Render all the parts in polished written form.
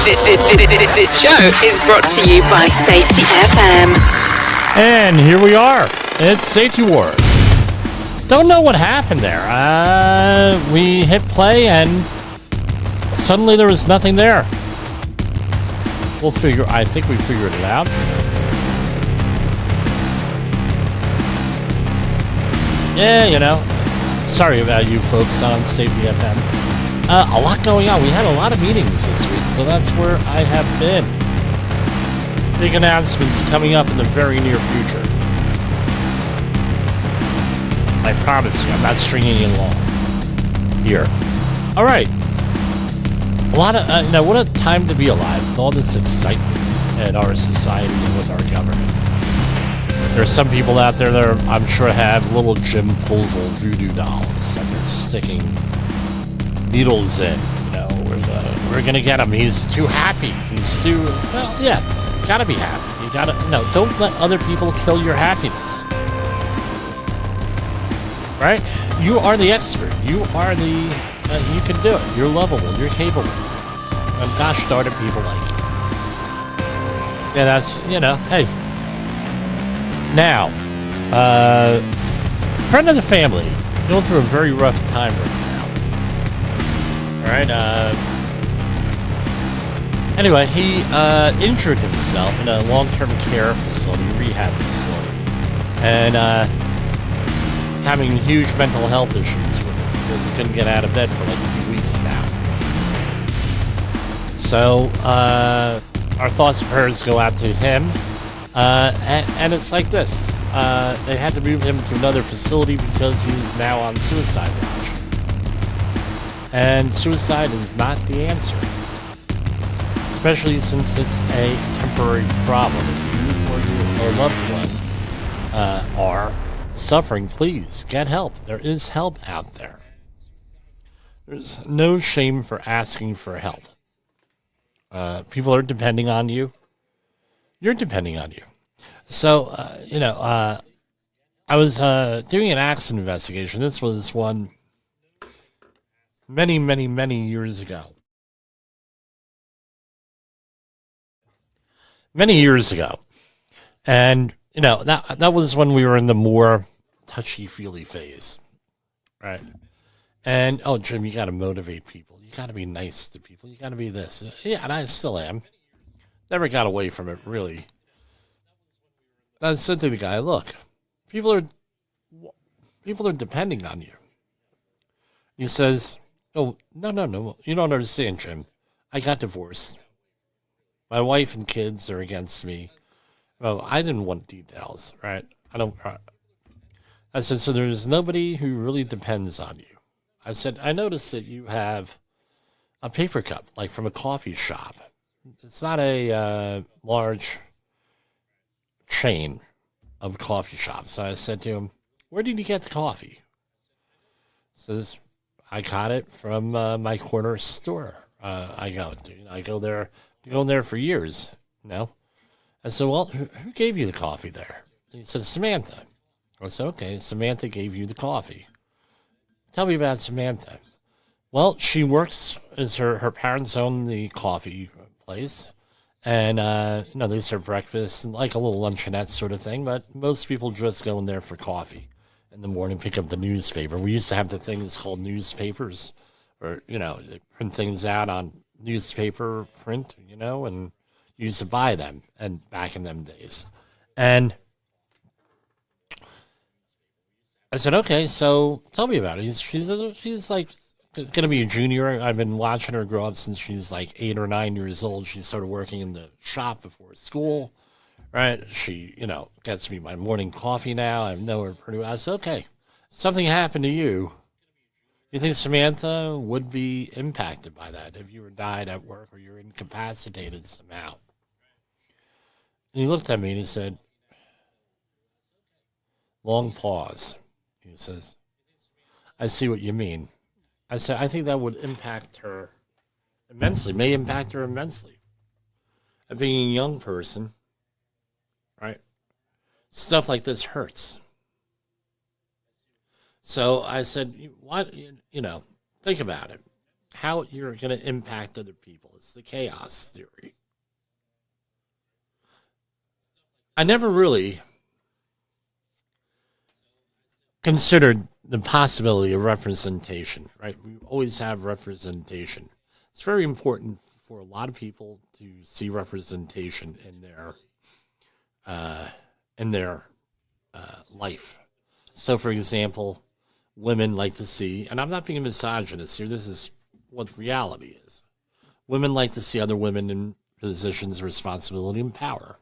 This show is brought to you by Safety FM. And here we are. It's Safety Wars. Don't know what happened there. We hit play and suddenly there was nothing there. I think we figured it out. Yeah, sorry about you folks on Safety FM. A lot going on. We had a lot of meetings this week, so that's where I have been. Big announcements coming up in the very near future. I promise you, I'm not stringing you along here. All right. A lot of what a time to be alive with all this excitement in our society and with our government. There are some people out there that I'm sure have little Jim Pulzel voodoo dolls that they're sticking needles in. We're gonna get him. He's too happy. He's too you gotta be happy. Don't let other people kill your happiness. Right? You are the expert. You are you can do it. You're lovable. You're capable. And gosh darn it, people like you. Yeah, that's, hey. Now, friend of the family, going through a very rough time right now. All right, anyway, he injured himself in a long-term care facility, rehab facility, and having huge mental health issues with it because he couldn't get out of bed for like a few weeks now. So, our thoughts and prayers go out to him. And it's like this. They had to move him to another facility because he's now on suicide watch. And suicide is not the answer. Especially since it's a temporary problem. If you or your loved one are suffering, please get help. There is help out there. There's no shame for asking for help. People are depending on you. You're depending on you. So, I was doing an accident investigation. This was one many, many, many years ago. Many years ago. And, that was when we were in the more touchy-feely phase. Right? And, Jim, you got to motivate people. You got to be nice to people. You got to be this. Yeah, and I still am. Never got away from it, really. I said to the guy, look, people are depending on you. He says, oh, no, you don't understand, Jim. I got divorced. My wife and kids are against me. Well, I didn't want details, right? I said, so there's nobody who really depends on you. I said, I noticed that you have a paper cup, like from a coffee shop. It's not a large chain of coffee shops. So I said to him, where did you get the coffee? He says, I got it from my corner store. I go there. I've gone there for years. I said, well, who gave you the coffee there? He said, Samantha. I said, okay, Samantha gave you the coffee. Tell me about Samantha. Well, she works as her parents own the coffee place. And, they serve breakfast and like a little luncheonette sort of thing. But most people just go in there for coffee in the morning, pick up the newspaper. We used to have the things called newspapers. Or, they print things out on newspaper print, and you used to buy them and back in them days. And I said, okay, so tell me about it. She's like going to be a junior. I've been watching her grow up since she's like 8 or 9 years old. She started working in the shop before school, right? She, gets me my morning coffee now. I know her pretty well. I said, okay, something happened to you. You think Samantha would be impacted by that if you were died at work or you're incapacitated somehow? And he looked at me and he said, long pause. He says, I see what you mean. I said, I think that would impact her immensely, may impact her immensely. And being a young person, right, stuff like this hurts. So I said, what, think about it. how you're going to impact other people. It's the chaos theory. I never really considered the possibility of representation, right? We always have representation. It's very important for a lot of people to see representation in their life. So, for example, women like to see, and I'm not being misogynist here, this is what reality is. Women like to see other women in positions of responsibility and power.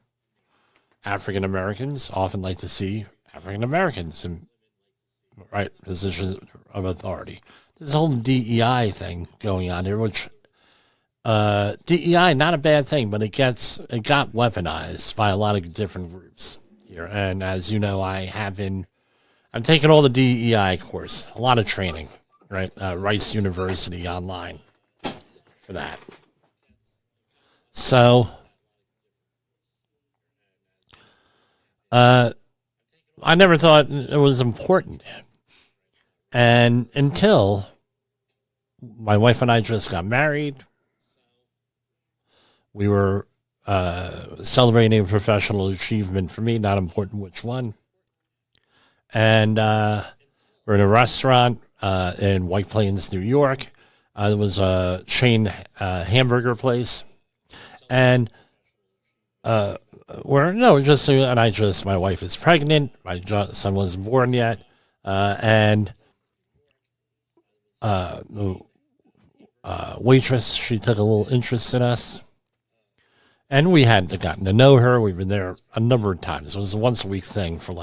African Americans often like to see African Americans in positions of authority. There's a whole DEI thing going on here, which DEI, not a bad thing, but it got weaponized by a lot of different groups here. And as you know, I'm taking all the DEI course, a lot of training, right? Rice University online for that. So, I never thought it was important. And until my wife and I just got married, we were celebrating a professional achievement for me, not important which one. And we're in a restaurant in White Plains, New York. There was a chain hamburger place. And my wife is pregnant. My son wasn't born yet. And the waitress, she took a little interest in us. And we hadn't gotten to know her. We've been there a number of times. It was a once a week thing for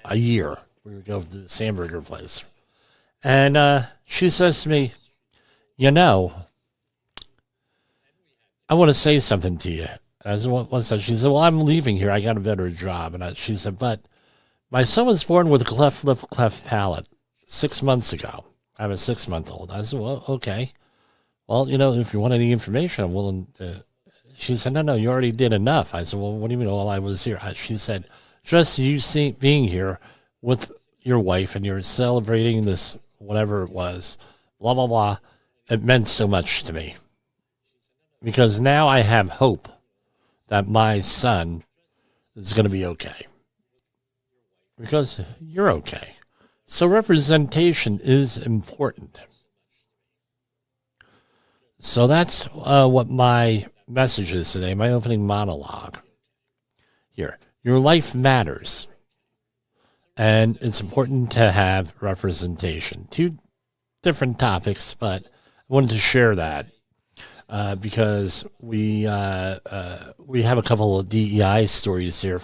a year. We would go to this hamburger place. And she says to me, I want to say something to you. And I said, what's that? She said, well, I'm leaving here. I got a better job. And she said, but my son was born with a cleft lip, cleft palate 6 months ago. I have a 6-month-old. I said, well, okay. Well, if you want any information, I'm willing to. She said, no, you already did enough. I said, well, what do you mean while I was here? She said, just you being here with your wife and you're celebrating this, whatever it was, blah, blah, blah, it meant so much to me. Because now I have hope that my son is going to be okay. Because you're okay. So representation is important. So that's what my message is today, my opening monologue. Here, your life matters. And it's important to have representation. 2 different topics, but I wanted to share that because we have a couple of DEI stories here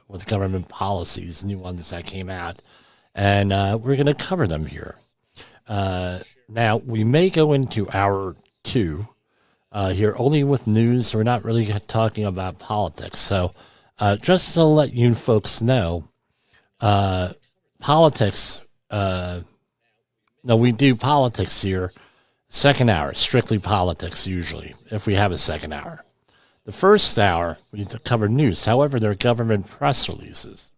with government policies, new ones that came out, and we're going to cover them here. Now, we may go into hour 2 here only with news. We're not really talking about politics. So just to let you folks know, politics, we do politics here. Second hour, strictly politics usually, if we have a second hour. The first hour, we need to cover news. However, they're government press releases.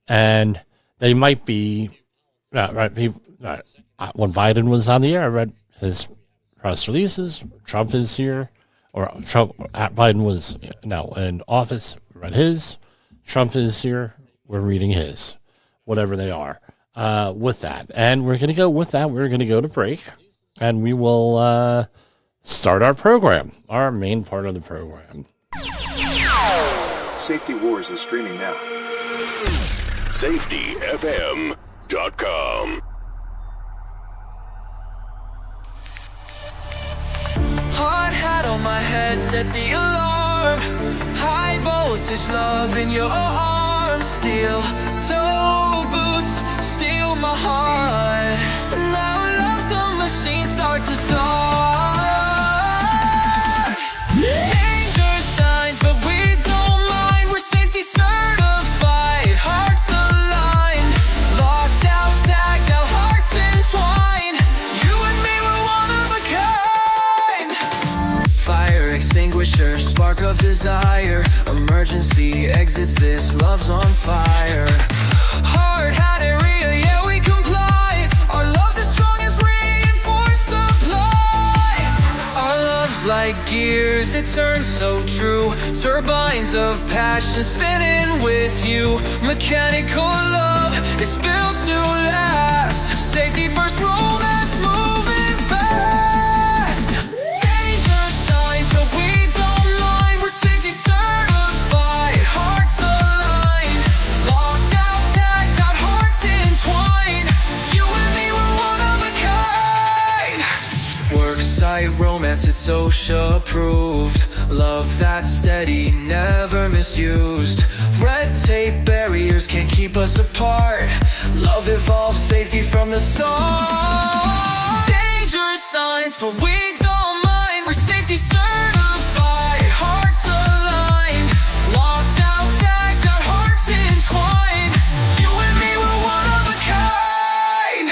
And they might be, when Biden was on the air, I read his press releases. Trump is here, Biden was in office, read his. Trump is here, we're reading his, whatever they are. With that, and we're going to go with that. We're going to go to break, and we will start our program, our main part of the program. Safety Wars is streaming now. safetyfm.com. Hard hat on my head, set the alarm. High voltage love in your arms. Steel toe boots, steal my heart. Now love's a machine, start to start. Danger signs, but we don't mind. We're safety certified, hearts aligned. Locked out, tagged out, hearts entwined. You and me were one of a kind. Fire extinguisher, spark of desire. Emergency exits, this love's on fire. Hard hat area, yeah, we comply. Our love's as strong as reinforced like gears, it turns so true. Turbines of passion spinning with you. Mechanical love, it's built to last. Safety first, romance moving fast. Danger signs, but we don't mind. We're safety certified, hearts aligned. Locked out, tagged out, hearts entwined. You and me, we're one of a kind. Worksite romance, it's OSHA approved. Love that's steady, never misused. Red tape barriers can't keep us apart. Love evolves, safety from the start. Danger signs, but we don't mind. We're safety certified, hearts aligned. Locked out, tagged out, hearts entwined. You and me, we're one of a kind.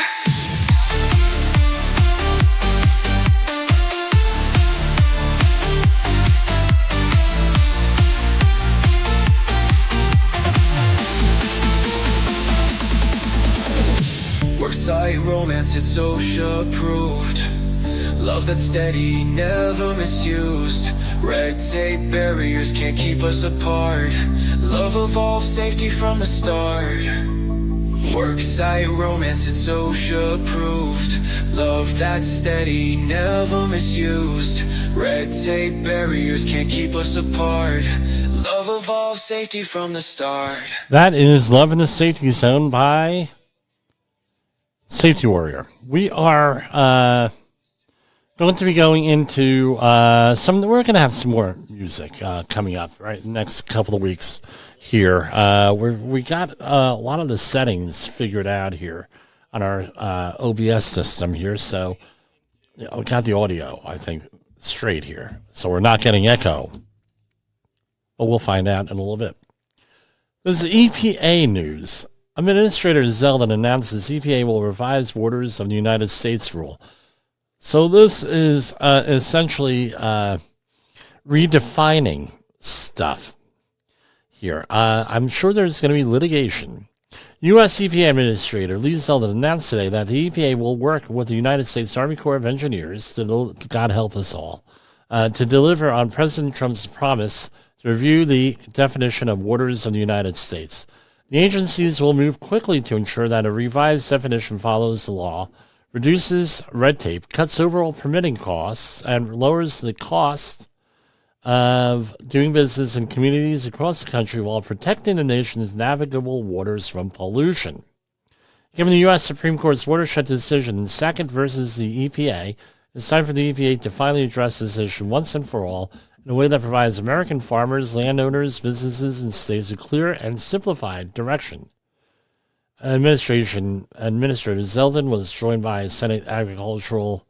Worksite romance, it's OSHA approved. Love that's steady, never misused. Red tape barriers can't keep us apart. Love evolves, safety from the start. Worksite romance, it's OSHA approved. Love that's steady, never misused. Red tape barriers can't keep us apart. Love evolves, safety from the start. That is Love in the Safety Zone by Safety Warrior. We are going to be going into we're going to have some more music coming up right in the next couple of weeks here. We got a lot of the settings figured out here on our OBS system here, so we got the audio, I think, straight here. So we're not getting echo, but we'll find out in a little bit. This is EPA news. Administrator Zeldin announces EPA will revise borders of the United States rule. So this is essentially redefining stuff here. I'm sure there's going to be litigation. U.S. EPA Administrator Lee Zeldin announced today that the EPA will work with the United States Army Corps of Engineers, God help us all, to deliver on President Trump's promise to review the definition of waters of the United States. The agencies will move quickly to ensure that a revised definition follows the law, reduces red tape, cuts overall permitting costs, and lowers the cost of doing business in communities across the country while protecting the nation's navigable waters from pollution. Given the U.S. Supreme Court's watershed decision in Sackett versus the EPA, it's time for the EPA to finally address this issue once and for all in a way that provides American farmers, landowners, businesses, and states a clear and simplified direction. Administrator Zeldin was joined by Senate Agricultural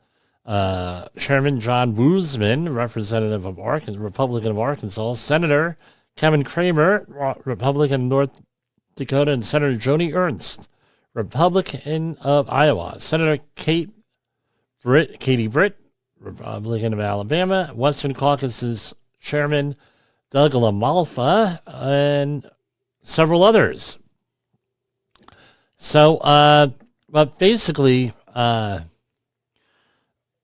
Chairman John Boozman, Representative of Republican of Arkansas, Senator Kevin Kramer, Republican of North Dakota, and Senator Joni Ernst, Republican of Iowa, Senator Katie Britt, Republican of Alabama, Western Caucus's Chairman Doug LaMalfa, and several others. So, but basically, here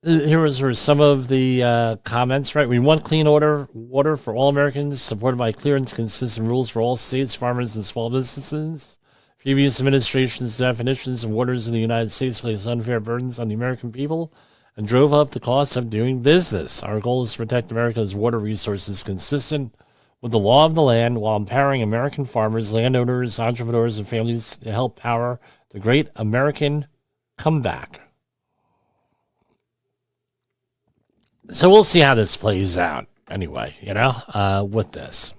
were some of the comments, right? We want clean water for all Americans, supported by clear and consistent rules for all states, farmers, and small businesses. Previous administration's definitions of waters in the United States placed unfair burdens on the American people and drove up the cost of doing business. Our goal is to protect America's water resources consistent with the law of the land while empowering American farmers, landowners, entrepreneurs, and families to help power the great American comeback. So we'll see how this plays out anyway, with this.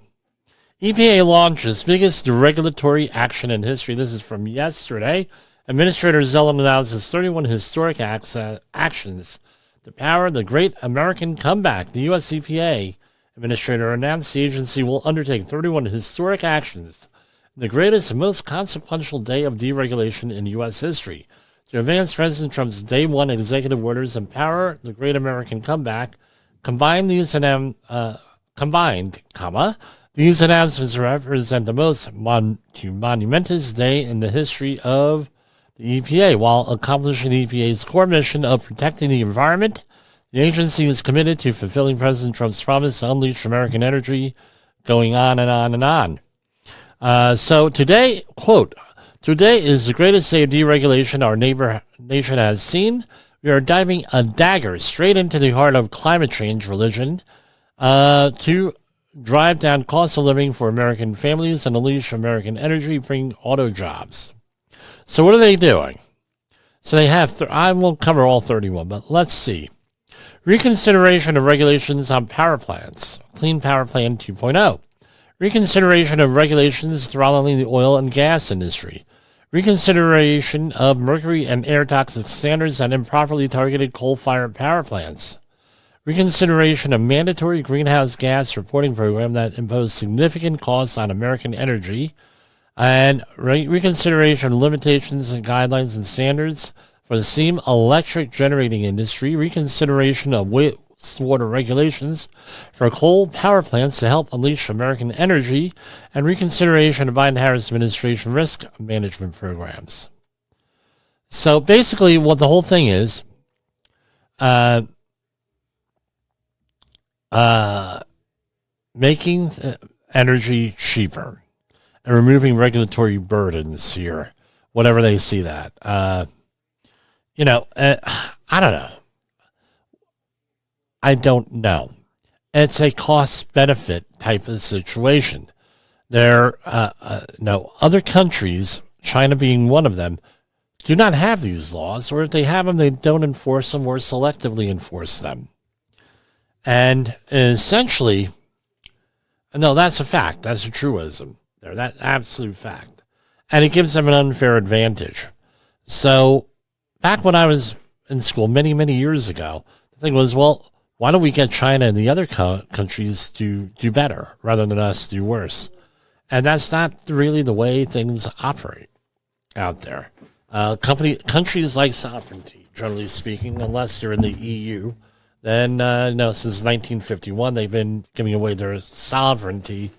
EPA launches biggest regulatory action in history. This is from yesterday. Administrator Zeldin announces 31 historic actions to power the great American comeback. The U.S. EPA Administrator announced the agency will undertake 31 historic actions, the greatest and most consequential day of deregulation in U.S. history, to advance President Trump's Day 1 executive orders and power the great American comeback. These announcements represent the most monumentous day in the history of the EPA, while accomplishing the EPA's core mission of protecting the environment, The agency is committed to fulfilling President Trump's promise to unleash American energy, going on and on and on. So today, quote, "Today is the greatest day of deregulation our nation has seen. We are diving a dagger straight into the heart of climate change religion to drive down cost of living for American families and unleash American energy, bring auto jobs." So what are they doing? So they have, I won't cover all 31, but let's see. Reconsideration of regulations on power plants, Clean Power Plan 2.0. Reconsideration of regulations throttling the oil and gas industry. Reconsideration of mercury and air toxic standards on improperly targeted coal-fired power plants. Reconsideration of mandatory greenhouse gas reporting program that imposed significant costs on American energy. And reconsideration of limitations and guidelines and standards for the steam electric generating industry. Reconsideration of wastewater regulations for coal power plants to help unleash American energy. And reconsideration of Biden-Harris administration risk management programs. So basically what the whole thing is, making energy cheaper and removing regulatory burdens here, whatever they see that. I don't know. I don't know. It's a cost-benefit type of situation. There, other countries, China being one of them, do not have these laws, or if they have them, they don't enforce them or selectively enforce them. And essentially, no, that's a fact. That's a truism. That's absolute fact. And it gives them an unfair advantage. So back when I was in school many, many years ago, the thing was, well, why don't we get China and the other countries to do better rather than us do worse? And that's not really the way things operate out there. Countries like sovereignty, generally speaking, unless they're in the EU, then, since 1951, they've been giving away their sovereignty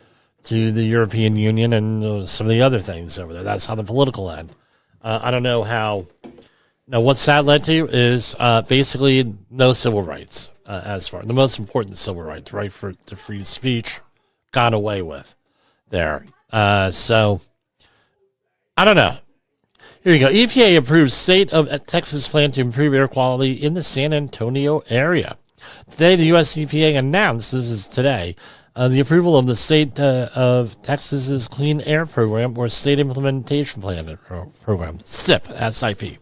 to the European Union and some of the other things over there. That's how the political end. I don't know how. Now, what's that led to is basically no civil rights. As far the most important civil right, the right to free speech, gone away with there. So I don't know. Here you go. EPA approves state of Texas plan to improve air quality in the San Antonio area. Today, the U.S. EPA announced, this is today, the approval of the state of Texas's Clean Air Program, or State Implementation Plan Program, SIP, SIP,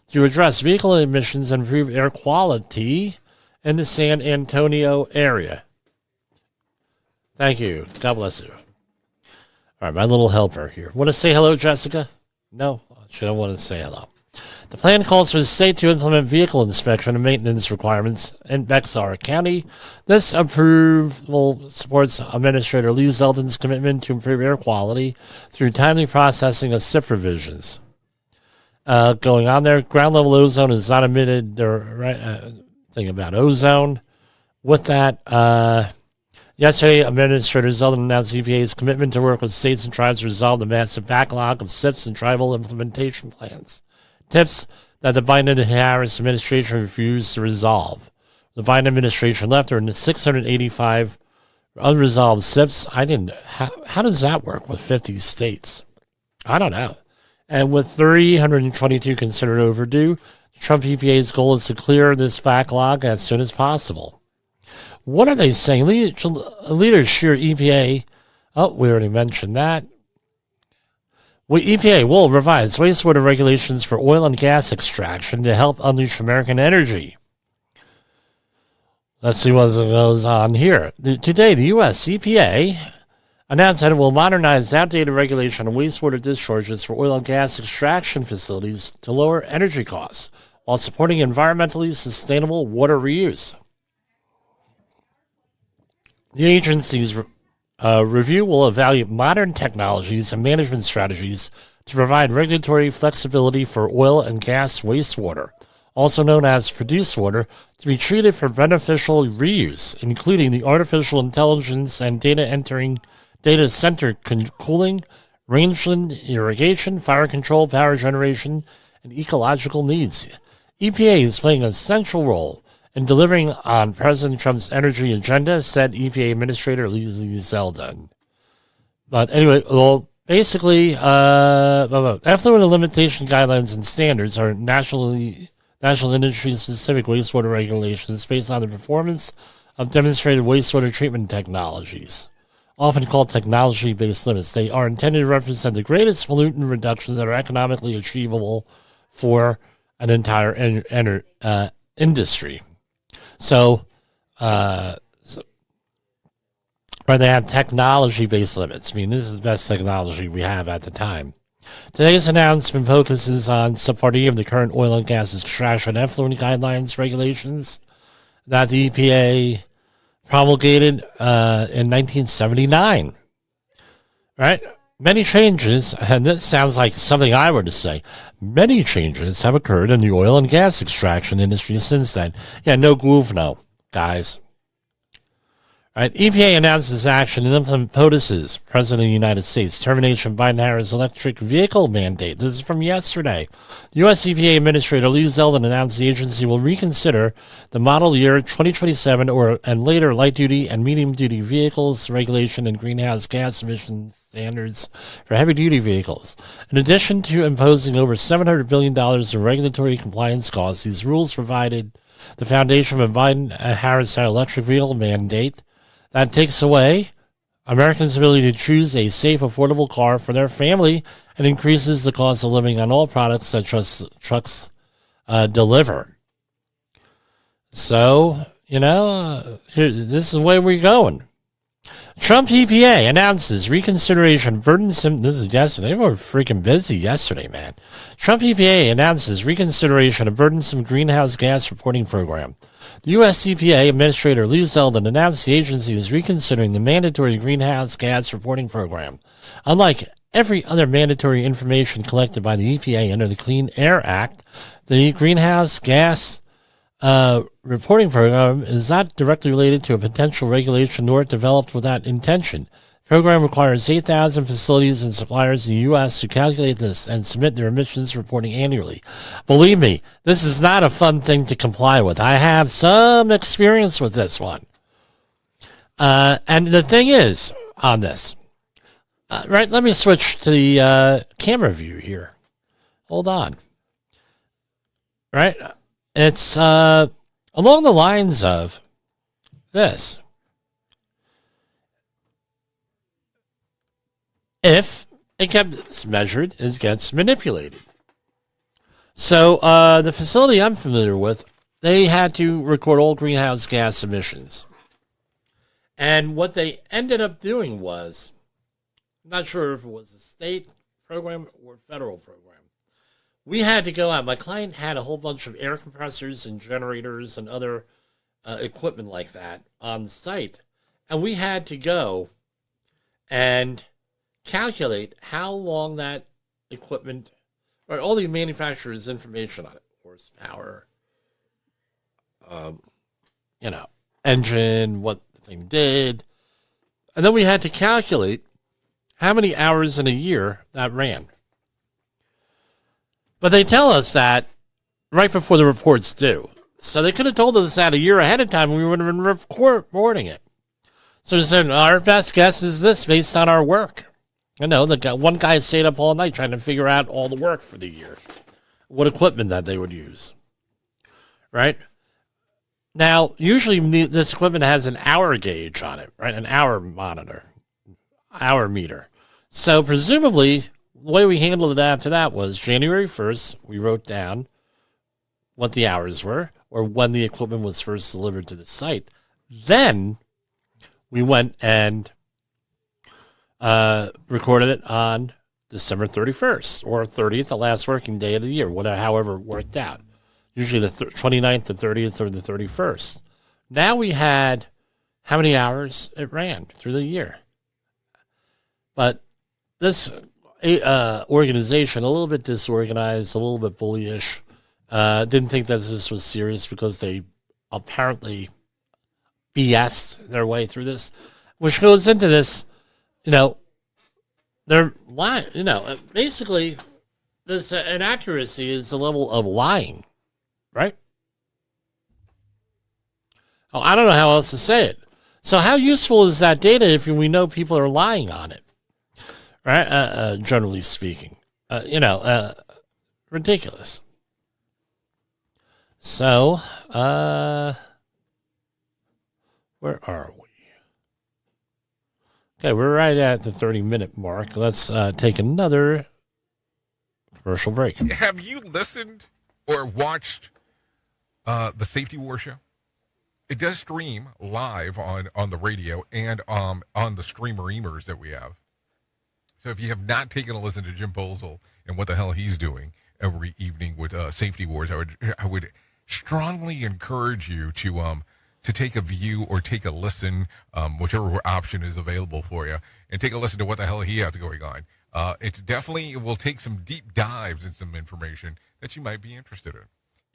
to address vehicle emissions and improve air quality in the San Antonio area. Thank you. God bless you. All right, my little helper here. Want to say hello, Jessica? No, she don't want to say hello. The plan calls for the state to implement vehicle inspection and maintenance requirements in Bexar County. This approval supports Administrator Lee Zeldin's commitment to improve air quality through timely processing of SIP revisions. Going on there, ground level ozone is not emitted. Thing about ozone. With that, yesterday, Administrator Zeldin announced EPA's commitment to work with states and tribes to resolve the massive backlog of SIPs and tribal implementation plans. Tips that the Biden-Harris administration refused to resolve. The Biden administration left her in 685 unresolved SIPs. How does that work with 50 states? I don't know. And with 322 considered overdue, Trump EPA's goal is to clear this backlog as soon as possible. What are they saying? Leaders share EPA. Oh, we already mentioned that. EPA will revise wastewater regulations for oil and gas extraction to help unleash American energy. Let's see what goes on here. Today, the U.S. EPA announced that it will modernize outdated regulation on wastewater discharges for oil and gas extraction facilities to lower energy costs while supporting environmentally sustainable water reuse. The agency's review will evaluate modern technologies and management strategies to provide regulatory flexibility for oil and gas wastewater, also known as produced water, to be treated for beneficial reuse, including the artificial intelligence and data center cooling, rangeland irrigation, fire control, power generation, and ecological needs. EPA is playing a central role in delivering on President Trump's energy agenda, said EPA Administrator Lee Zeldin. But anyway, well, basically, effluent limitation guidelines and standards are national industry-specific wastewater regulations based on the performance of demonstrated wastewater treatment technologies, often called technology-based limits. They are intended to represent the greatest pollutant reductions that are economically achievable for an entire industry. So, where they have technology-based limits. I mean, this is the best technology we have at the time. Today's announcement focuses on subpart E of the current oil and gas extraction effluent guidelines regulations that the EPA promulgated in 1979. Right? Many changes, and this sounds like something I were to say, many changes have occurred in the oil and gas extraction industry since then. Yeah, no guvno, guys. Right, EPA announced this action to implement POTUS's, President of the United States, termination of Biden-Harris electric vehicle mandate. This is from yesterday. The U.S. EPA Administrator Lee Zeldin announced the agency will reconsider the model year 2027 and later light-duty and medium-duty vehicles regulation and greenhouse gas emission standards for heavy-duty vehicles. In addition to imposing over $700 billion in regulatory compliance costs, these rules provided the foundation of a Biden-Harris electric vehicle mandate that takes away Americans' ability to choose a safe, affordable car for their family and increases the cost of living on all products that trucks deliver. So, this is the way we're going. Trump EPA announces reconsideration of burdensome. This is yesterday. They were freaking busy yesterday, man. Trump EPA announces reconsideration of burdensome greenhouse gas reporting program. The U.S. EPA Administrator Lee Zeldin announced the agency is reconsidering the mandatory greenhouse gas reporting program. Unlike every other mandatory information collected by the EPA under the Clean Air Act, the greenhouse gas reporting program is not directly related to a potential regulation nor developed with that intention. The program requires 8,000 facilities and suppliers in the U.S. to calculate this and submit their emissions reporting annually. Believe me, this is not a fun thing to comply with. I have some experience with this one. And the thing is, on this, right, let me switch to the camera view here. Hold on. Right? It's along the lines of this. If it gets measured, it gets manipulated. So the facility I'm familiar with, they had to record all greenhouse gas emissions. And what they ended up doing was, I'm not sure if it was a state program or federal program. We had to go out. My client had a whole bunch of air compressors and generators and other equipment like that on site. And we had to go and calculate how long that equipment, or all the manufacturer's information on it, horsepower, engine, what the thing did. And then we had to calculate how many hours in a year that ran. But they tell us that right before the report's due. So they could have told us that a year ahead of time, we would have been reporting it. So they said, our best guess is this based on our work. One guy stayed up all night trying to figure out all the work for the year, what equipment that they would use. Right? Now, usually this equipment has an hour gauge on it, right? An hour monitor, hour meter. So presumably, the way we handled it after that was January 1st, we wrote down what the hours were or when the equipment was first delivered to the site. Then we went and recorded it on December 31st or 30th, the last working day of the year, however it worked out. Usually the 29th, the 30th, or the 31st. Now we had how many hours it ran through the year. But this organization, a little bit disorganized, a little bit bullyish, didn't think that this was serious because they apparently BS'd their way through this, which goes into this, they're lying, basically this inaccuracy is the level of lying, right? Oh, I don't know how else to say it. So how useful is that data if we know people are lying on it? Right? Generally speaking. Ridiculous. So, where are we? Okay, we're right at the 30-minute mark. Let's take another commercial break. Have you listened or watched the Safety War Show? It does stream live on the radio and on the streamer-emers that we have. So if you have not taken a listen to Jim Posel and what the hell he's doing every evening with Safety Wars, I would strongly encourage you to take a view or take a listen, whichever option is available for you, and take a listen to what the hell he has going on. It will take some deep dives in some information that you might be interested in.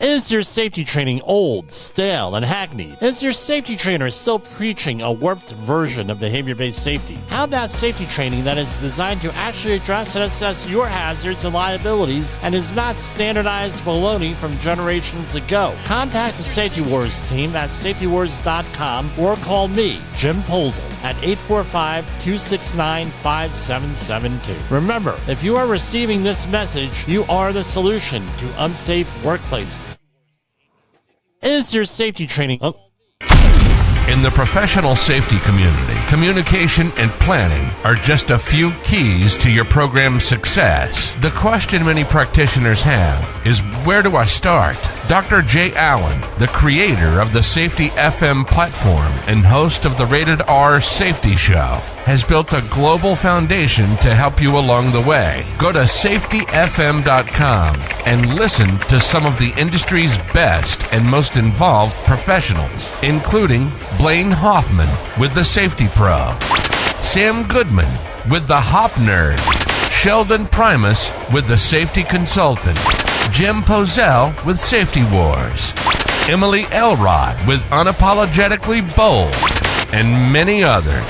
Is your safety training old, stale, and hackneyed? Is your safety trainer still preaching a warped version of behavior-based safety? How about safety training that is designed to actually address and assess your hazards and liabilities and is not standardized baloney from generations ago? Contact the Safety Wars team at safetywars.com or call me, Jim Posel, at 845-269-5772. Remember, if you are receiving this message, you are the solution to unsafe workplaces. Is your safety training... In the professional safety community, communication and planning are just a few keys to your program's success. The question many practitioners have is, where do I start? Dr. Jay Allen, the creator of the Safety FM platform and host of the Rated R Safety Show, has built a global foundation to help you along the way. Go to safetyfm.com and listen to some of the industry's best and most involved professionals, including Blaine Hoffman with the Safety Pro, Sam Goodman with the Hop Nerd, Sheldon Primus with the Safety Consultant, Jim Posel with Safety Wars, Emily Elrod with Unapologetically Bold, and many others.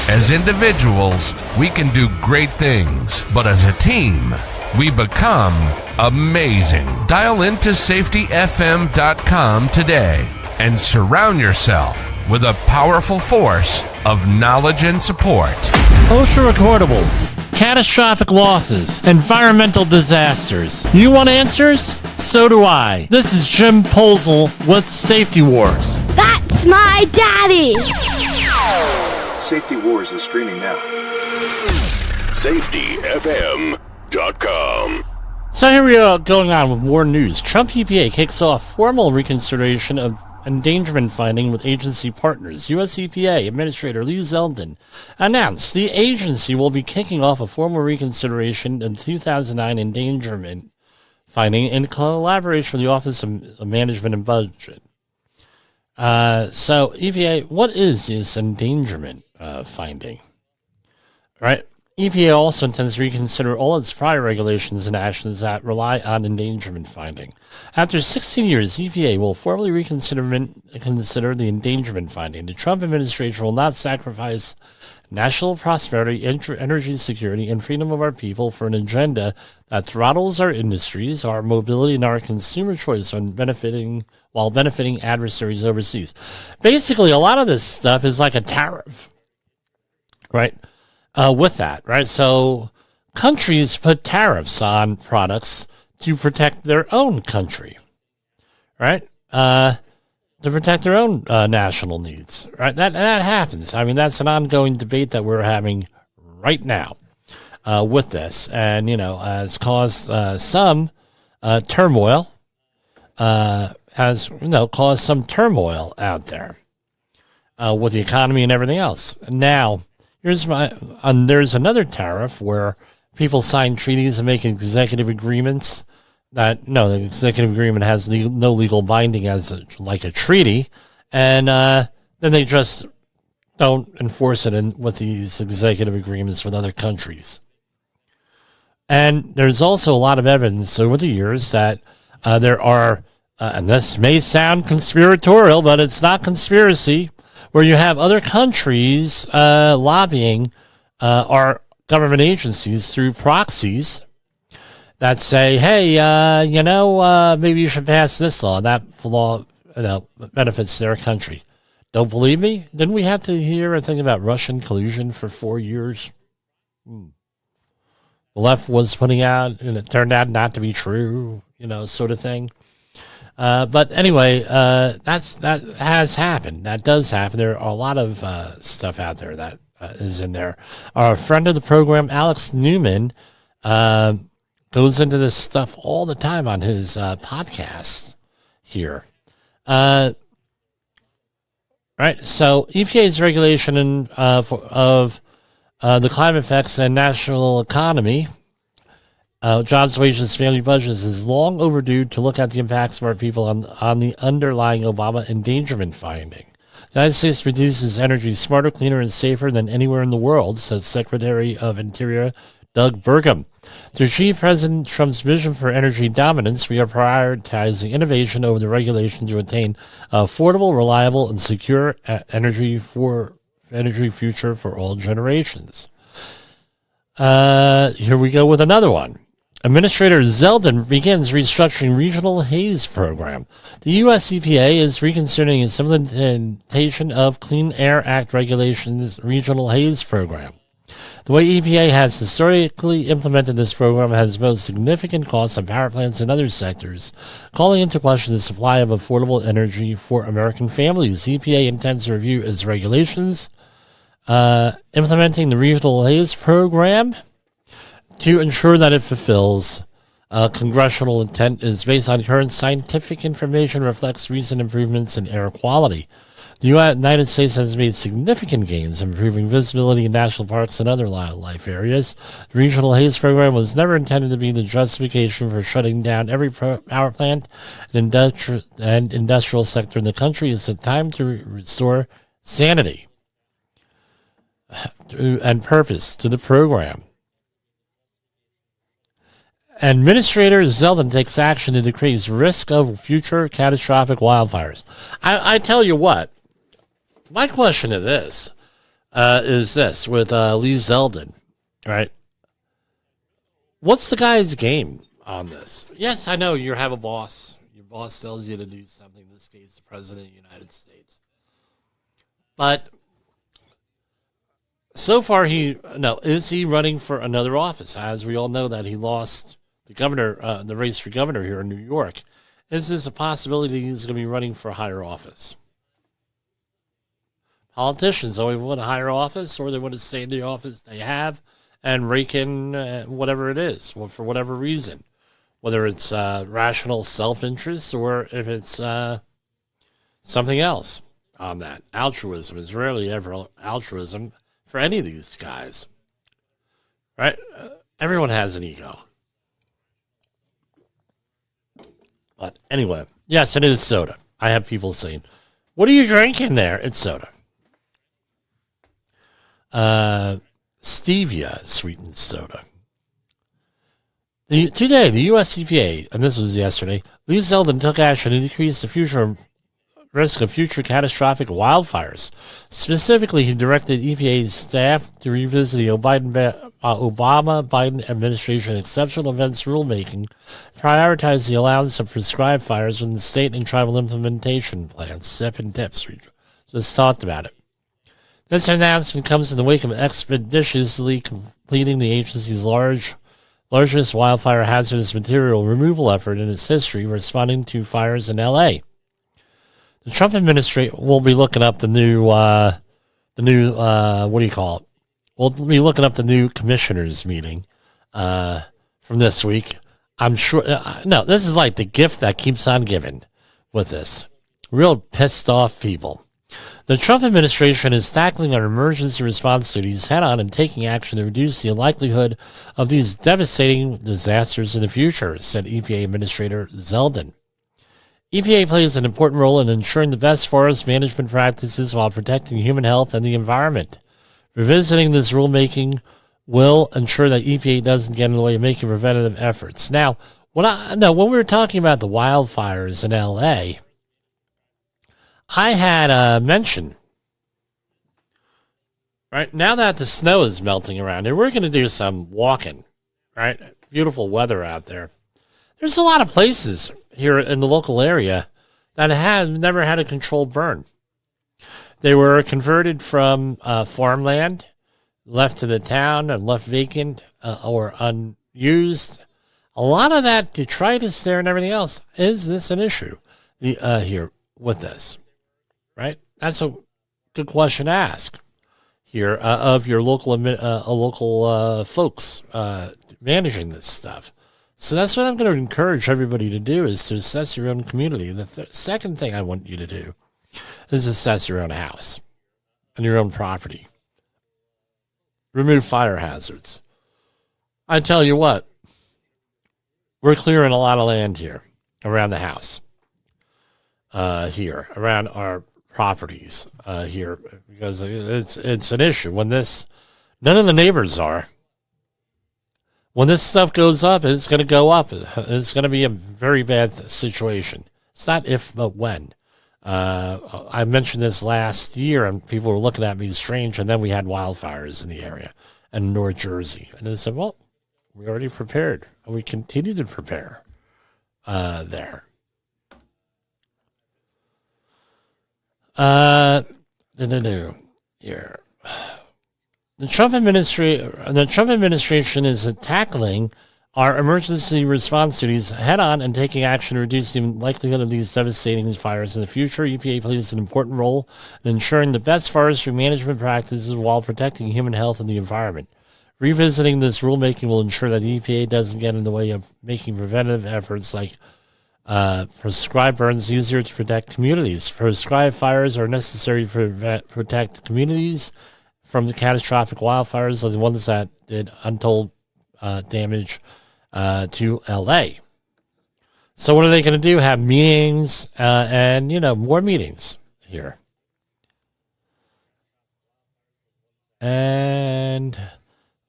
As individuals, we can do great things, but as a team, we become amazing. Dial into safetyfm.com today and surround yourself with a powerful force of knowledge and support. OSHA recordables, catastrophic losses, environmental disasters. You want answers? So do I. This is Jim Posel with Safety Wars. That's my daddy! Safety Wars is streaming now. safetyfm.com. So here we are going on with more news. Trump EPA kicks off formal reconsideration of endangerment finding with agency partners. U.S. EPA Administrator Lee Zeldin announced the agency will be kicking off a formal reconsideration of 2009 endangerment finding in collaboration with the Office of Management and Budget. So EPA, what is this endangerment finding? Right? EPA also intends to reconsider all its prior regulations and actions that rely on endangerment finding. After 16 years, EPA will formally consider the endangerment finding. The Trump administration will not sacrifice national prosperity, energy security, and freedom of our people for an agenda that throttles our industries, our mobility, and our consumer choice while benefiting adversaries overseas. Basically, a lot of this stuff is like a tariff, right? With that, right? So countries put tariffs on products to protect their own country, right? To protect their own national needs, right? That happens. I mean, that's an ongoing debate that we're having right now with this, and has caused some turmoil. Has caused some turmoil out there with the economy and everything else. Now, there's another tariff where people sign treaties and make executive agreements that, the executive agreement has no legal binding like a treaty, and then they just don't enforce it with these executive agreements with other countries. And there's also a lot of evidence over the years that there are, and this may sound conspiratorial, but it's not conspiracy, where you have other countries lobbying our government agencies through proxies that say, hey, maybe you should pass this law. That law benefits their country. Don't believe me? Didn't we have to hear a thing about Russian collusion for 4 years? The left was putting out, and it turned out not to be true, sort of thing. But anyway, that has happened. That does happen. There are a lot of stuff out there that is in there. Our friend of the program, Alex Newman, goes into this stuff all the time on his podcast here. Right. So EPA's regulation of the climate effects and national economy, jobs, wages, family budgets is long overdue to look at the impacts of our people on the underlying Obama endangerment finding. The United States produces energy smarter, cleaner, and safer than anywhere in the world, said Secretary of Interior Doug Burgum. To achieve President Trump's vision for energy dominance, we are prioritizing innovation over the regulation to attain affordable, reliable, and secure energy future for all generations. Here we go with another one. Administrator Zeldin begins restructuring regional haze program. The U.S. EPA is reconsidering its implementation of Clean Air Act regulations regional haze program. The way EPA has historically implemented this program has imposed significant costs on power plants and other sectors, calling into question the supply of affordable energy for American families. EPA intends to review its regulations, implementing the regional haze program to ensure that it fulfills congressional intent, is based on current scientific information, reflects recent improvements in air quality. The United States has made significant gains in improving visibility in national parks and other wildlife areas. The regional haze program was never intended to be the justification for shutting down every power plant and industrial sector in the country. It's a time to restore sanity and purpose to the program. Administrator Zeldin takes action to decrease risk of future catastrophic wildfires. I tell you what, my question to this is this with Lee Zeldin, right? What's the guy's game on this? Yes, I know you have a boss. Your boss tells you to do something, in this case, the President of the United States. But so far, is he running for another office? As we all know that he lost the race for governor here in New York. Is this a possibility he's going to be running for a higher office? Politicians always want a higher office, or they want to stay in the office they have and rake in whatever it is, for whatever reason. Whether it's rational self-interest or if it's something else on that. Altruism is rarely ever altruism for any of these guys. Right? Everyone has an ego. But anyway, yes, it is soda. I have people saying, what are you drinking there? It's soda. Stevia sweetened soda. Today, the U.S. EPA, and this was yesterday, Lee Zeldin took action to decrease the future risk of future catastrophic wildfires. Specifically, he directed EPA's staff to revisit the Obama-Biden administration exceptional events rulemaking, prioritize the allowance of prescribed fires within the state and tribal implementation plans, SIF and TIPs. We just talked about it. This announcement comes in the wake of expeditiously completing the agency's largest wildfire hazardous material removal effort in its history, responding to fires in L.A. The Trump administration will be looking up the new what do you call it? We'll be looking up the new commissioners meeting from this week. I'm sure. No, this is like the gift that keeps on giving with this. Real pissed off people. The Trump administration is tackling our emergency response duties head on and taking action to reduce the likelihood of these devastating disasters in the future, said EPA Administrator Zeldin. EPA plays an important role in ensuring the best forest management practices while protecting human health and the environment. Revisiting this rulemaking will ensure that EPA doesn't get in the way of making preventative efforts. Now, when we were talking about the wildfires in L.A., I had mentioned, right, now that the snow is melting around here, we're going to do some walking, right? Beautiful weather out there. There's a lot of places here in the local area that have never had a controlled burn. They were converted from farmland, left to the town and left vacant or unused. A lot of that detritus there and everything else. Is this an issue here with this? Right? That's a good question to ask here of your local folks managing this stuff. So that's what I'm going to encourage everybody to do, is to assess your own community. The second thing I want you to do is assess your own house and your own property. Remove fire hazards. I tell you what, we're clearing a lot of land here around the house, here around our properties here, because it's an issue. When none of the neighbors are. When this stuff goes up, it's going to go up. It's going to be a very bad situation. It's not if, but when. I mentioned this last year, and people were looking at me strange, and then we had wildfires in the area in North Jersey. And they said, well, we already prepared, and we continue to prepare there. Here. The Trump administration is tackling our emergency response duties head-on and taking action to reduce the likelihood of these devastating fires in the future. EPA plays an important role in ensuring the best forestry management practices while protecting human health and the environment. Revisiting this rulemaking will ensure that the EPA doesn't get in the way of making preventative efforts like prescribed burns easier to protect communities. Prescribed fires are necessary to protect communities from the catastrophic wildfires, like the ones that did untold damage to L.A. So what are they going to do? Have meetings and, more meetings here. And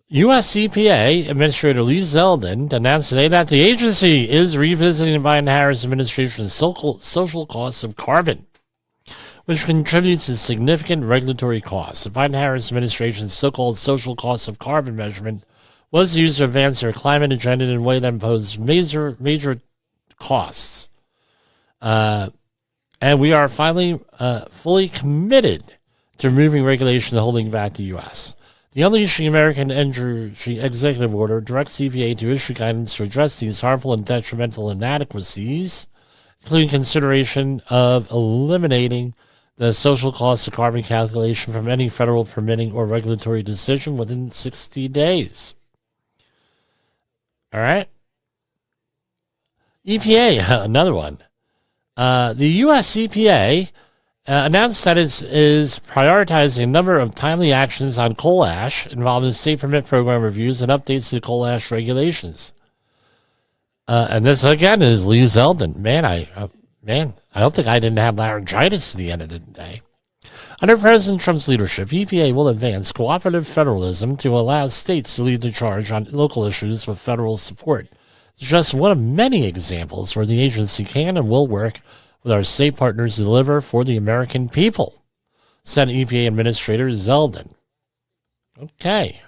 U.S. EPA Administrator Lee Zeldin announced today that the agency is revisiting the Biden-Harris administration's social costs of carbon, which contributes to significant regulatory costs. The Biden-Harris administration's so-called social costs of carbon measurement was used to advance their climate agenda in a way that imposed major costs. And we are finally fully committed to removing regulation and holding back the U.S. The Unleashing American Energy Executive Order directs EPA to issue guidance to address these harmful and detrimental inadequacies, including consideration of eliminating the social cost of carbon calculation from any federal permitting or regulatory decision within 60 days. All right. EPA, another one. The U.S. EPA announced that it is prioritizing a number of timely actions on coal ash involving state permit program reviews and updates to coal ash regulations. And this, again, is Lee Zeldin. Man, I hope the guy didn't have laryngitis at the end of the day. Under President Trump's leadership, EPA will advance cooperative federalism to allow states to lead the charge on local issues with federal support. It's just one of many examples where the agency can and will work with our state partners to deliver for the American people, said EPA Administrator Zeldin. Okay.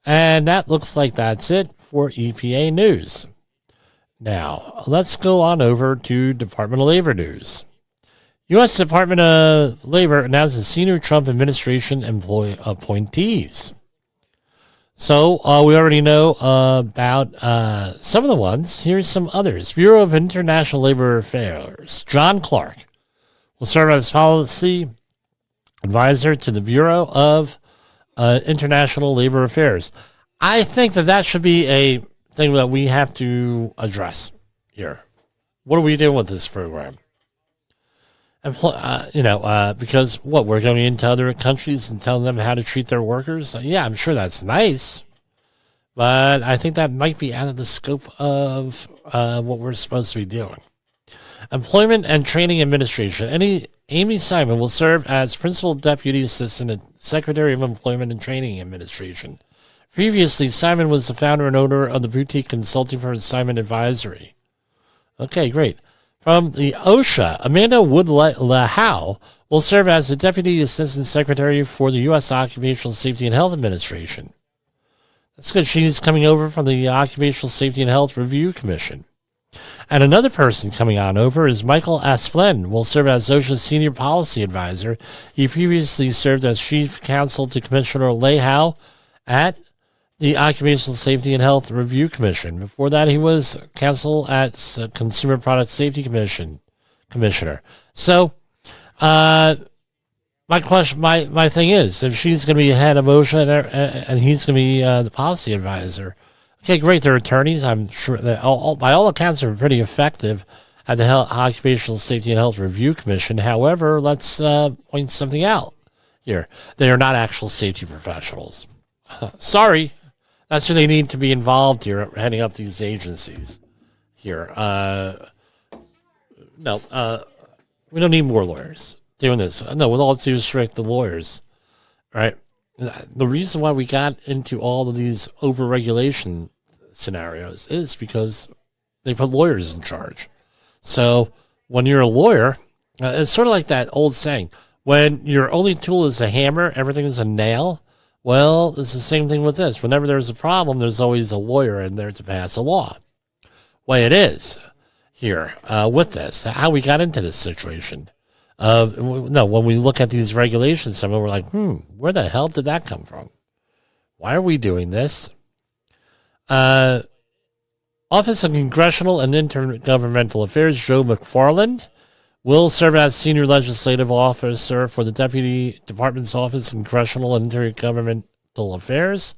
And that looks like that's it for EPA news. Now, let's go on over to Department of Labor news. U.S. Department of Labor announces senior Trump administration employee appointees. So we already know about some of the ones. Here's some others. Bureau of International Labor Affairs. John Clark will serve as policy advisor to the Bureau of International Labor Affairs. I think that should be a thing that we have to address here. What are we doing with this program? Because we're going into other countries and telling them how to treat their workers. Yeah, I'm sure that's nice, but I think that might be out of the scope of what we're supposed to be doing. Employment and Training Administration. Amy Simon will serve as Principal Deputy Assistant and Secretary of Employment and Training Administration. Previously, Simon was the founder and owner of the boutique consulting firm Simon Advisory. Okay, great. From the OSHA, Amanda Wood-Lahow will serve as the Deputy Assistant Secretary for the U.S. Occupational Safety and Health Administration. That's good. She's coming over from the Occupational Safety and Health Review Commission. And another person coming on over is Michael S. Flynn, will serve as OSHA's Senior Policy Advisor. He previously served as Chief Counsel to Commissioner Lehau at the Occupational Safety and Health Review Commission. Before that, he was counsel at Consumer Product Safety Commissioner. So, my thing is, if she's going to be head of OSHA and he's going to be the policy advisor, okay, great. They're attorneys. I'm sure that by all accounts they're pretty effective at the Occupational Safety and Health Review Commission. However, let's point something out here. They are not actual safety professionals. Sorry. That's who they need to be involved here, heading up these agencies here. No, we don't need more lawyers doing this. No, with all due respect, the lawyers, right? The reason why we got into all of these overregulation scenarios is because they put lawyers in charge. So when you're a lawyer, it's sort of like that old saying, when your only tool is a hammer, everything is a nail. Well, it's the same thing with this. Whenever there's a problem, there's always a lawyer in there to pass a law. Way it is here with this, how we got into this situation. No, when we look at these regulations, some of we're like, where the hell did that come from? Why are we doing this? Office of Congressional and Intergovernmental Affairs, Joe McFarland, will serve as Senior Legislative Officer for the Deputy Department's Office of Congressional and Intergovernmental Affairs.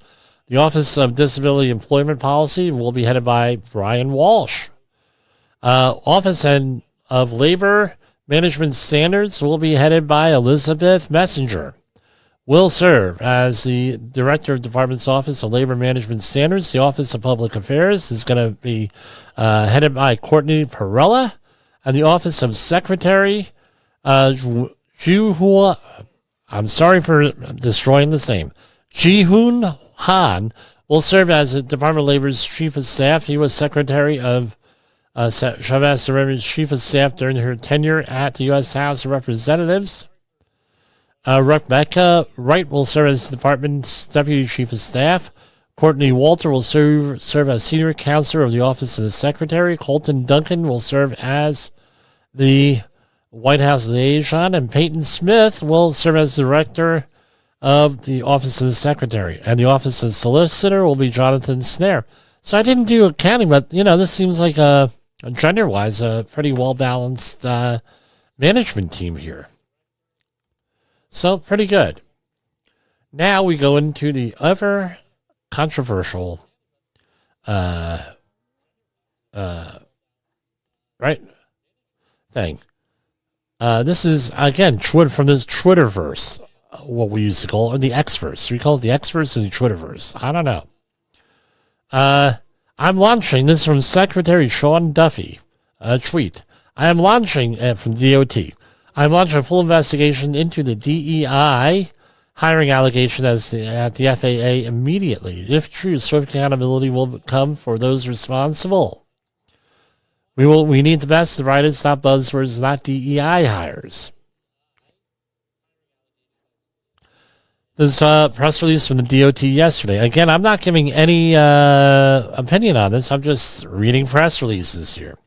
The Office of Disability Employment Policy will be headed by Brian Walsh. Office of Labor Management Standards will be headed by Elizabeth Messenger. Will serve as the Director of Department's Office of Labor Management Standards. The Office of Public Affairs is going to be headed by Courtney Perella. And the Office of Secretary, Ji-Hoon, I'm sorry for destroying this name, Ji-Hoon Han, will serve as the Department of Labor's Chief of Staff. He was Secretary of Chavez Ceremony's Chief of Staff during her tenure at the U.S. House of Representatives. Rebecca Wright will serve as the Department's Deputy Chief of Staff. Courtney Walter will serve as Senior Counselor of the Office of the Secretary. Colton Duncan will serve as the White House Liaison. And Peyton Smith will serve as Director of the Office of the Secretary. And the Office of Solicitor will be Jonathan Snare. So I didn't do accounting, but, this seems like gender-wise, a pretty well-balanced management team here. So, pretty good. Now we go into the other controversial thing. This is, again, from this Twitterverse, what we used to call it, or the Xverse. We call it the Xverse and the Twitterverse. I don't know. I'm launching, this is from Secretary Sean Duffy, a tweet. I am launching, from DOT, I'm launching a full investigation into the DEI hiring allegation at the FAA immediately. If true, swift accountability will come for those responsible. We need the best, the brightest, not buzzwords, not DEI hires. This press release from the DOT yesterday. Again, I'm not giving any opinion on this. I'm just reading press releases here.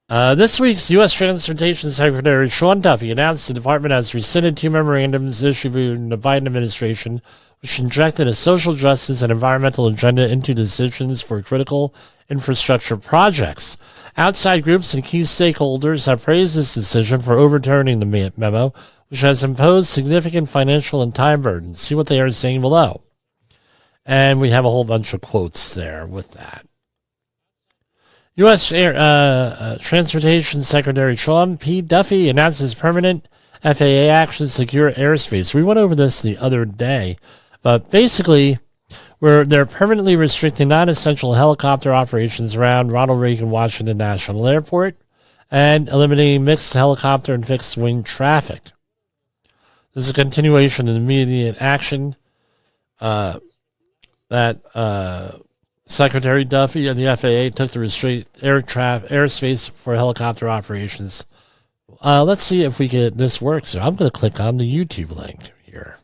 This week's U.S. Transportation Secretary Sean Duffy announced the department has rescinded 2 memorandums issued in the Biden administration, which injected a social justice and environmental agenda into decisions for critical infrastructure projects. Outside groups and key stakeholders have praised this decision for overturning the memo, which has imposed significant financial and time burdens. See what they are saying below. And we have a whole bunch of quotes there with that. U.S. Transportation Secretary Sean P. Duffy announces permanent FAA action to secure airspace. We went over this the other day, but basically, they're permanently restricting non-essential helicopter operations around Ronald Reagan Washington National Airport and eliminating mixed helicopter and fixed-wing traffic. This is a continuation of immediate action that Secretary Duffy and the FAA took to restrict airspace for helicopter operations. Let's see if this works. So I'm going to click on the YouTube link here.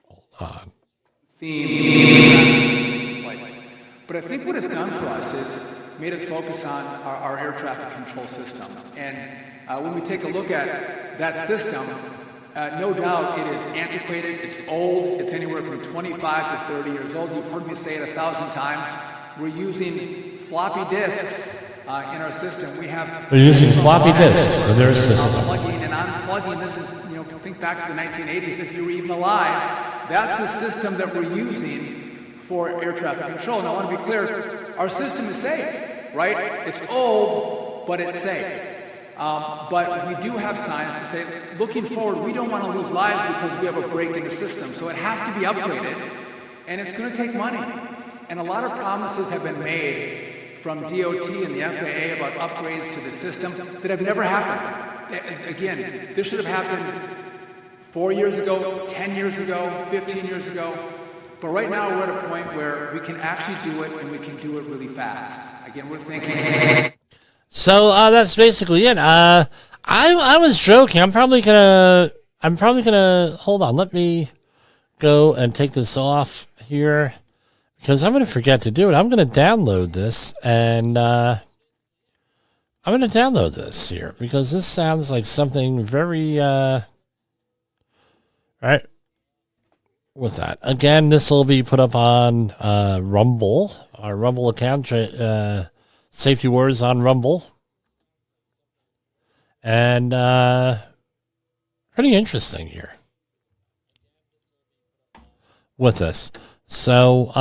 Hold on. But I think what it's done for us is made us focus on our air traffic control system. And when we take a look at that system, no doubt it is antiquated, it's old, it's anywhere from 25 to 30 years old. You've heard me say it 1,000 times. We're using floppy disks in our system. We're using floppy disks in their system. Plugging and unplugging. This is, think back to the 1980s. If you were even alive, that's the system that we're using for air traffic control. Now, I want to be clear, our system is safe, right? It's old, but it's safe. But we do have signs to say, looking forward, we don't want to lose lives because we have a break in the system. So it has to be upgraded, and it's going to take money. And a lot of promises have been made from DOT and the FAA about upgrades to the system that have never happened. Again, this should have happened 4 years ago, 10 years ago, 15 years ago. But right now we're at a point where we can actually do it, and we can do it really fast. Again, we're thinking... So that's basically it. I was joking. I'm probably gonna hold on. Let me go and take this off here because I'm gonna forget to do it. I'm gonna download this and I'm gonna download this here because this sounds like something very right. With that, again, this will be put up on Rumble, our Rumble account. Safety Wars on Rumble. And pretty interesting here with this. So,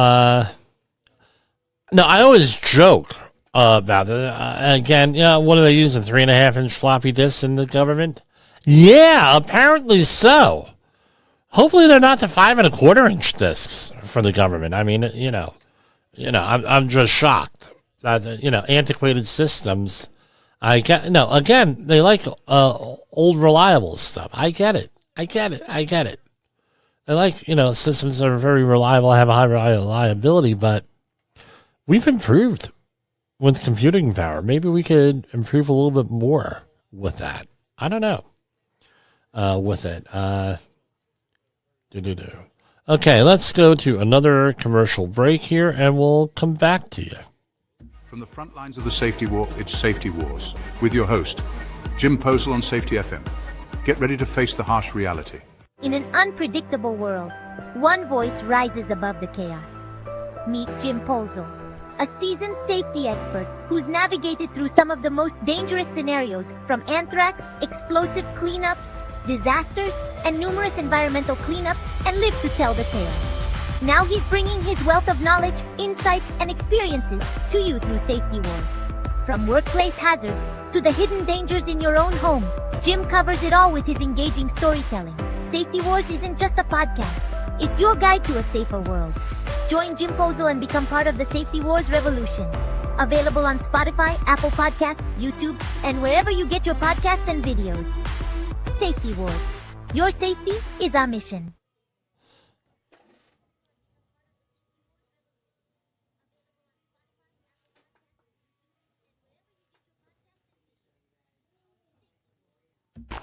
no, I always joke about it. Again, what are they using? 3.5-inch floppy disks in the government? Yeah, apparently so. Hopefully they're not the 5.25-inch disks for the government. I mean, I'm just shocked. Antiquated systems. Again, they like old reliable stuff. I get it. They like, systems that are very reliable, have a high reliability, but we've improved with computing power. Maybe we could improve a little bit more with that. I don't know. With it. Okay, let's go to another commercial break here, and we'll come back to you. From the front lines of the safety war, it's Safety Wars, with your host, Jim Posel on Safety FM. Get ready to face the harsh reality. In an unpredictable world, one voice rises above the chaos. Meet Jim Posel, a seasoned safety expert who's navigated through some of the most dangerous scenarios, from anthrax, explosive cleanups, disasters, and numerous environmental cleanups, and lived to tell the tale. Now he's bringing his wealth of knowledge, insights, and experiences to you through Safety Wars. From workplace hazards to the hidden dangers in your own home, Jim covers it all with his engaging storytelling. Safety Wars isn't just a podcast, it's your guide to a safer world. Join Jim Posel and become part of the Safety Wars revolution. Available on Spotify, Apple Podcasts, YouTube, and wherever you get your podcasts and videos. Safety Wars. Your safety is our mission.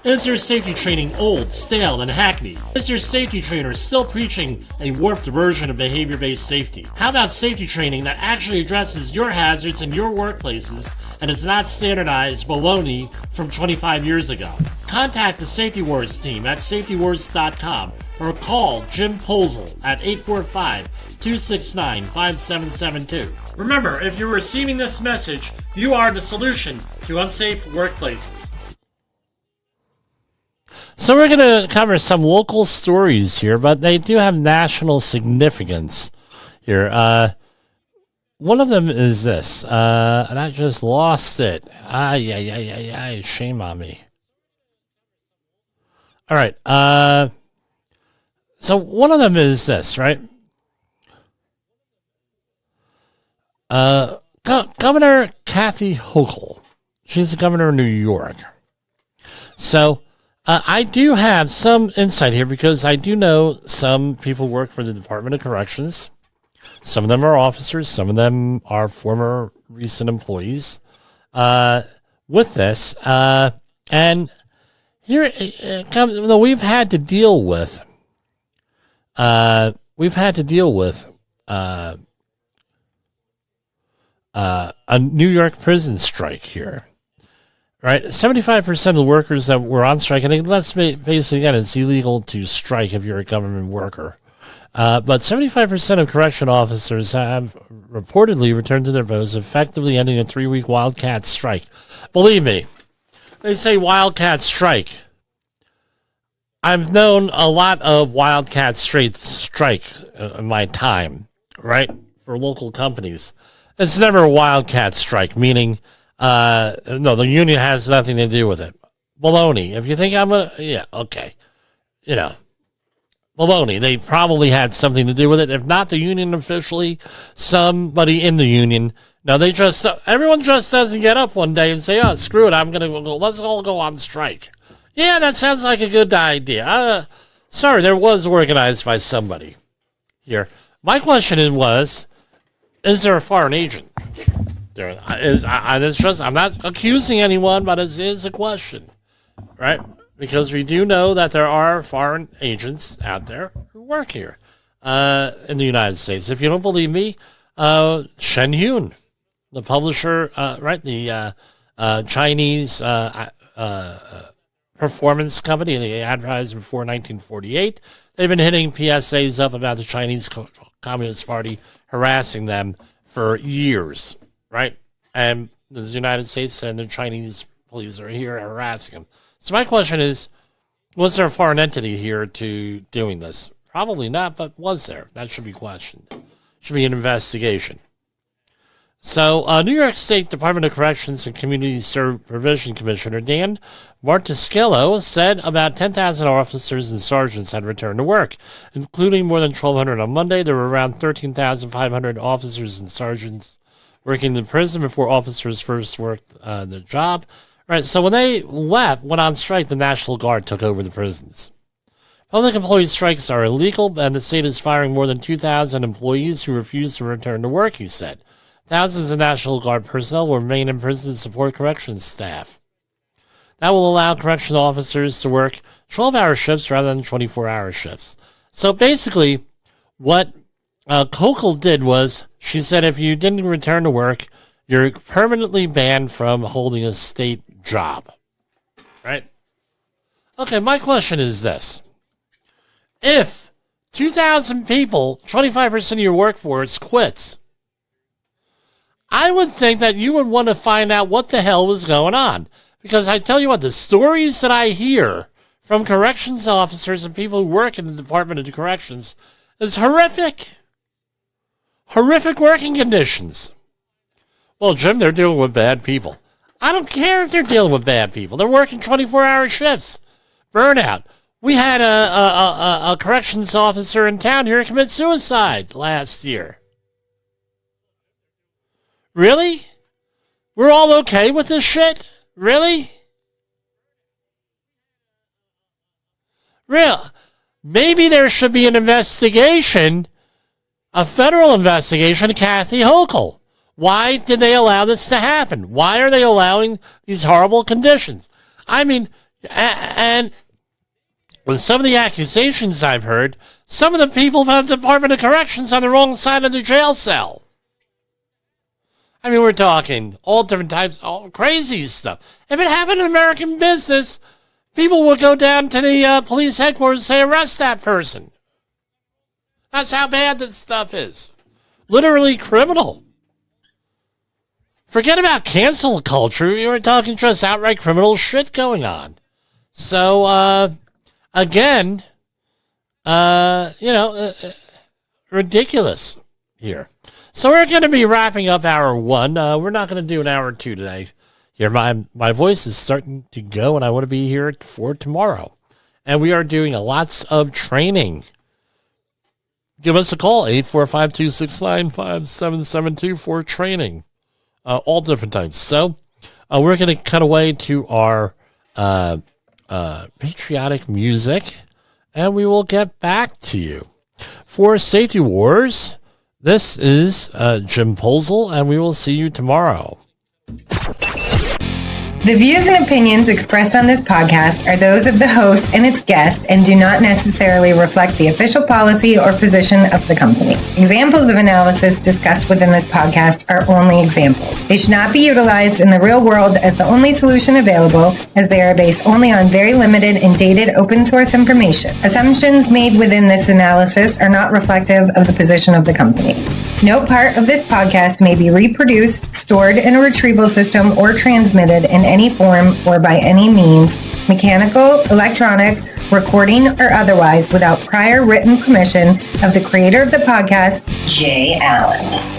Is your safety training old, stale, and hackneyed? Is your safety trainer still preaching a warped version of behavior-based safety? How about safety training that actually addresses your hazards in your workplaces and is not standardized baloney from 25 years ago? Contact the Safety Wars team at safetywars.com or call Jim Posel at 845-269-5772. Remember, if you're receiving this message, you are the solution to unsafe workplaces. So we're going to cover some local stories here, but they do have national significance here. One of them is this, and I just lost it. Shame on me. All right. So one of them is this, right? Governor Kathy Hochul. She's the governor of New York. So I do have some insight here because I do know some people work for the Department of Corrections. Some of them are officers. Some of them are former recent employees with this. And here, we've had to deal with a New York prison strike here. Right, 75% of the workers that were on strike, and let's face it again, it's illegal to strike if you're a government worker. But 75% of correction officers have reportedly returned to their posts, effectively ending a 3-week wildcat strike. Believe me, they say wildcat strike. I've known a lot of wildcat strike in my time, right, for local companies. It's never a wildcat strike, meaning... no, the union has nothing to do with it. Baloney. If you think I'm okay. Baloney. They probably had something to do with it. If not the union officially, somebody in the union. No, everyone just doesn't get up one day and say, oh, screw it, let's all go on strike. Yeah, that sounds like a good idea. Sorry, there was organized by somebody here. My question is there a foreign agent? I'm not accusing anyone, but it is a question, right? Because we do know that there are foreign agents out there who work here in the United States. If you don't believe me, Shen Yun, the publisher, right, the Chinese performance company, they advertised before 1948. They've been hitting PSAs up about the Chinese Communist Party harassing them for years. Right? And the United States and the Chinese police are here harassing them. So my question is, was there a foreign entity here to doing this? Probably not, but was there? That should be questioned. Should be an investigation. So, New York State Department of Corrections and Community Supervision Commissioner Dan Martuscello said about 10,000 officers and sergeants had returned to work, including more than 1,200 on Monday. There were around 13,500 officers and sergeants working in prison before officers first worked the job. Right, so when they went on strike, the National Guard took over the prisons. Public employee strikes are illegal, and the state is firing more than 2,000 employees who refuse to return to work, he said. Thousands of National Guard personnel will remain in prison to support corrections staff. That will allow correctional officers to work 12-hour shifts rather than 24-hour shifts. So basically, what Kokel did was, she said if you didn't return to work, you're permanently banned from holding a state job. Right? Okay, my question is this. If 2,000 people, 25% of your workforce quits, I would think that you would want to find out what the hell was going on. Because I tell you what, the stories that I hear from corrections officers and people who work in the Department of Corrections is horrific. Horrific working conditions. Well, Jim, they're dealing with bad people. I don't care if they're dealing with bad people. They're working 24-hour shifts. Burnout. We had a corrections officer in town here commit suicide last year. Really? We're all okay with this shit? Really? Real? Maybe there should be an investigation, a federal investigation of Kathy Hochul. Why did they allow this to happen? Why are they allowing these horrible conditions? I mean, and with some of the accusations I've heard, some of the people from the Department of Corrections on the wrong side of the jail cell. I mean, we're talking all different types, all crazy stuff. If it happened in American business, people would go down to the police headquarters and say, arrest that person. That's how bad this stuff is. Literally criminal. Forget about cancel culture. You were talking just outright criminal shit going on. So, again, ridiculous here. So we're going to be wrapping up hour one. We're not going to do an hour two today. Here, my voice is starting to go, and I want to be here for tomorrow. And we are doing lots of training. Give us a call, 845-269-5772 for training. All different types. So we're going to cut away to our patriotic music, and we will get back to you. For Safety Wars, this is Jim Posel, and we will see you tomorrow. The views and opinions expressed on this podcast are those of the host and its guest and do not necessarily reflect the official policy or position of the company. Examples of analysis discussed within this podcast are only examples. They should not be utilized in the real world as the only solution available, as they are based only on very limited and dated open source information. Assumptions made within this analysis are not reflective of the position of the company. No part of this podcast may be reproduced, stored in a retrieval system, or transmitted in any form or by any means, mechanical, electronic, recording, or otherwise, without prior written permission of the creator of the podcast, Jay Allen.